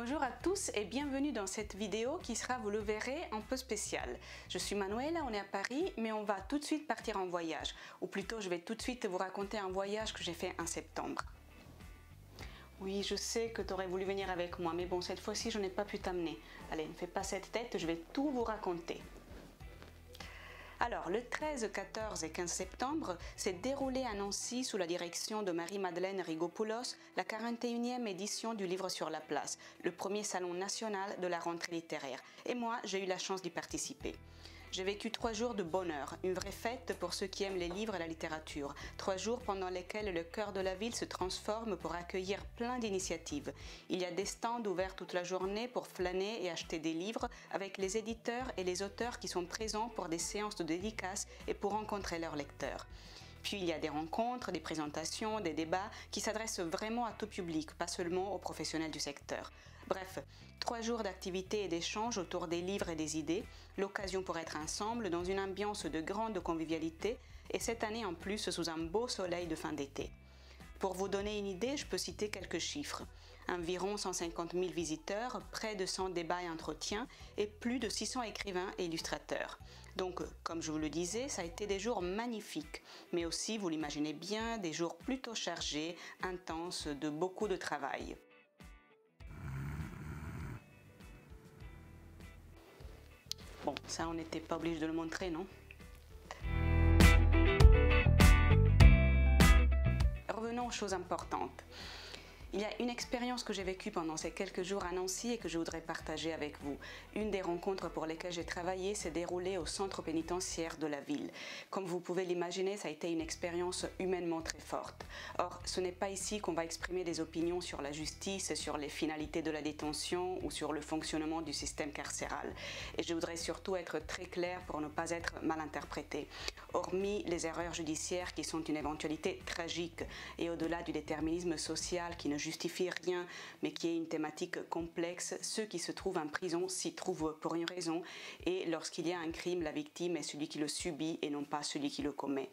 Bonjour à tous et bienvenue dans cette vidéo qui sera, vous le verrez, un peu spéciale. Je suis Manuela, on est à Paris, mais on va tout de suite partir en voyage. Ou plutôt, je vais tout de suite vous raconter un voyage que j'ai fait en septembre. Oui, je sais que tu aurais voulu venir avec moi, mais bon, cette fois-ci, je n'ai pas pu t'amener. Allez, ne fais pas cette tête, je vais tout vous raconter. Alors, le 13, 14 et 15 septembre s'est déroulé à Nancy sous la direction de Marie-Madeleine Rigopoulos la 41e édition du Livre sur la place, le premier salon national de la rentrée littéraire. Et moi, j'ai eu la chance d'y participer. J'ai vécu 3 jours de bonheur, une vraie fête pour ceux qui aiment les livres et la littérature. 3 jours pendant lesquels le cœur de la ville se transforme pour accueillir plein d'initiatives. Il y a des stands ouverts toute la journée pour flâner et acheter des livres avec les éditeurs et les auteurs qui sont présents pour des séances de dédicaces et pour rencontrer leurs lecteurs. Puis il y a des rencontres, des présentations, des débats qui s'adressent vraiment à tout public, pas seulement aux professionnels du secteur. Bref, 3 jours d'activités et d'échanges autour des livres et des idées, l'occasion pour être ensemble dans une ambiance de grande convivialité et cette année en plus sous un beau soleil de fin d'été. Pour vous donner une idée, je peux citer quelques chiffres. Environ 150 000 visiteurs, près de 100 débats et entretiens et plus de 600 écrivains et illustrateurs. Donc, comme je vous le disais, ça a été des jours magnifiques, mais aussi, vous l'imaginez bien, des jours plutôt chargés, intenses, de beaucoup de travail. Bon, ça on n'était pas obligé de le montrer, non ? Revenons aux choses importantes. Il y a une expérience que j'ai vécue pendant ces quelques jours à Nancy et que je voudrais partager avec vous. Une des rencontres pour lesquelles j'ai travaillé s'est déroulée au centre pénitentiaire de la ville. Comme vous pouvez l'imaginer, ça a été une expérience humainement très forte. Or, ce n'est pas ici qu'on va exprimer des opinions sur la justice, sur les finalités de la détention ou sur le fonctionnement du système carcéral. Et je voudrais surtout être très claire pour ne pas être mal interprétée. Hormis les erreurs judiciaires qui sont une éventualité tragique et au-delà du déterminisme social qui ne justifie rien mais qui est une thématique complexe, ceux qui se trouvent en prison s'y trouvent pour une raison et lorsqu'il y a un crime, la victime est celui qui le subit et non pas celui qui le commet.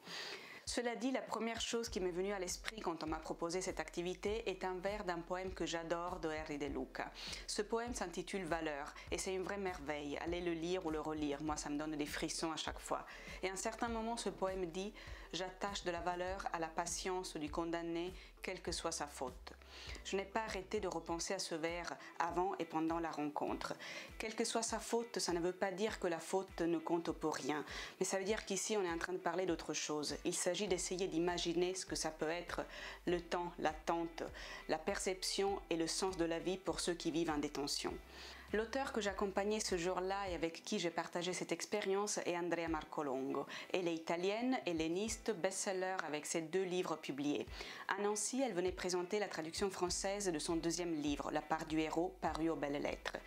Cela dit, la première chose qui m'est venue à l'esprit quand on m'a proposé cette activité est un vers d'un poème que j'adore de Henri De Luca. Ce poème s'intitule Valeur et c'est une vraie merveille. Allez le lire ou le relire, moi ça me donne des frissons à chaque fois. Et à un certain moment, ce poème dit « J'attache de la valeur à la patience du condamné, quelle que soit sa faute ». Je n'ai pas arrêté de repenser à ce vers avant et pendant la rencontre. Quelle que soit sa faute, ça ne veut pas dire que la faute ne compte pour rien, mais ça veut dire qu'ici on est en train de parler d'autre chose. Il s'agit d'essayer d'imaginer ce que ça peut être le temps, l'attente, la perception et le sens de la vie pour ceux qui vivent en détention. L'auteur que j'accompagnais ce jour-là et avec qui j'ai partagé cette expérience est Andrea Marcolongo. Elle est italienne, helléniste, best-seller avec ses 2 livres publiés. À Nancy, elle venait présenter la traduction française de son 2e livre, La part du héros, paru aux Belles Lettres.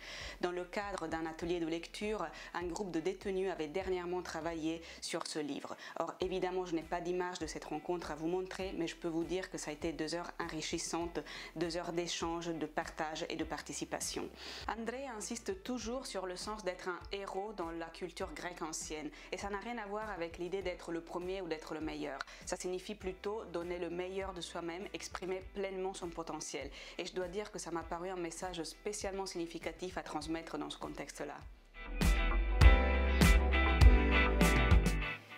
Dans le cadre d'un atelier de lecture, un groupe de détenus avait dernièrement travaillé sur ce livre. Or, évidemment, je n'ai pas d'image de cette rencontre à vous montrer, mais je peux vous dire que ça a été 2 heures enrichissantes, 2 heures d'échange, de partage et de participation. Andrea insiste toujours sur le sens d'être un héros dans la culture grecque ancienne et ça n'a rien à voir avec l'idée d'être le premier ou d'être le meilleur. Ça signifie plutôt donner le meilleur de soi-même, exprimer pleinement son potentiel et je dois dire que ça m'a paru un message spécialement significatif à transmettre dans ce contexte-là.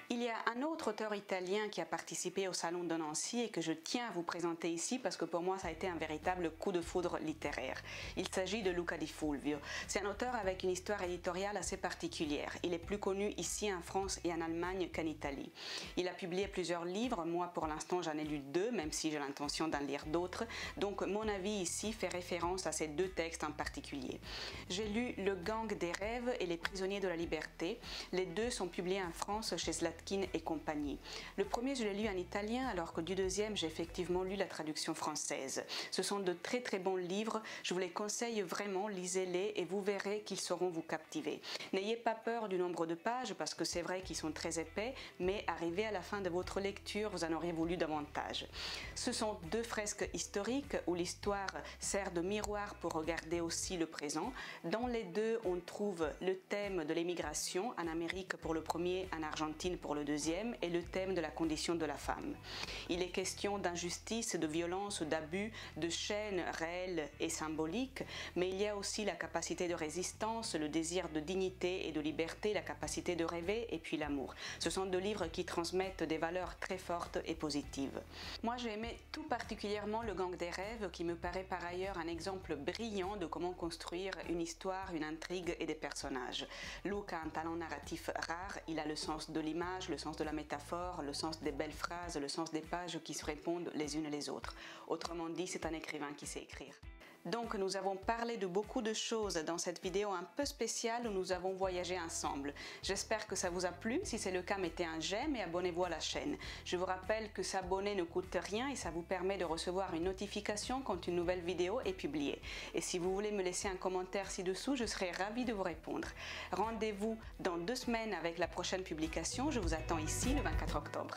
Il y a un autre auteur italien qui a participé au Salon de Nancy et que je tiens à vous présenter ici parce que pour moi ça a été un véritable coup de foudre littéraire. Il s'agit de Luca Di Fulvio. C'est un auteur avec une histoire éditoriale assez particulière. Il est plus connu ici en France et en Allemagne qu'en Italie. Il a publié plusieurs livres, moi pour l'instant j'en ai lu 2 même si j'ai l'intention d'en lire d'autres. Donc mon avis ici fait référence à ces 2 textes en particulier. J'ai lu Le Gang des rêves et Les prisonniers de la liberté. Les 2 sont publiés en France chez Slatkin et compagnie. Le premier, je l'ai lu en italien, alors que du 2e, j'ai effectivement lu la traduction française. Ce sont de très très bons livres, je vous les conseille vraiment, lisez-les et vous verrez qu'ils sauront vous captiver. N'ayez pas peur du nombre de pages, parce que c'est vrai qu'ils sont très épais, mais arrivé à la fin de votre lecture, vous en aurez voulu davantage. Ce sont 2 fresques historiques où l'histoire sert de miroir pour regarder aussi le présent. Dans les 2, on trouve le thème de l'émigration, en Amérique pour le premier, en Argentine pour le deuxième est le thème de la condition de la femme. Il est question d'injustice, de violence, d'abus, de chaînes réelles et symboliques, mais il y a aussi la capacité de résistance, le désir de dignité et de liberté, la capacité de rêver et puis l'amour. Ce sont deux livres qui transmettent des valeurs très fortes et positives. Moi j'ai aimé tout particulièrement Le Gang des rêves, qui me paraît par ailleurs un exemple brillant de comment construire une histoire, une intrigue et des personnages. Luke a un talent narratif rare, il a le sens de l'image, le sens de la métaphore, le sens des belles phrases, le sens des pages qui se répondent les unes les autres. Autrement dit, c'est un écrivain qui sait écrire. Donc nous avons parlé de beaucoup de choses dans cette vidéo un peu spéciale où nous avons voyagé ensemble. J'espère que ça vous a plu. Si c'est le cas, mettez un j'aime et abonnez-vous à la chaîne. Je vous rappelle que s'abonner ne coûte rien et ça vous permet de recevoir une notification quand une nouvelle vidéo est publiée. Et si vous voulez me laisser un commentaire ci-dessous, je serai ravie de vous répondre. Rendez-vous dans 2 semaines avec la prochaine publication. Je vous attends ici le 24 octobre.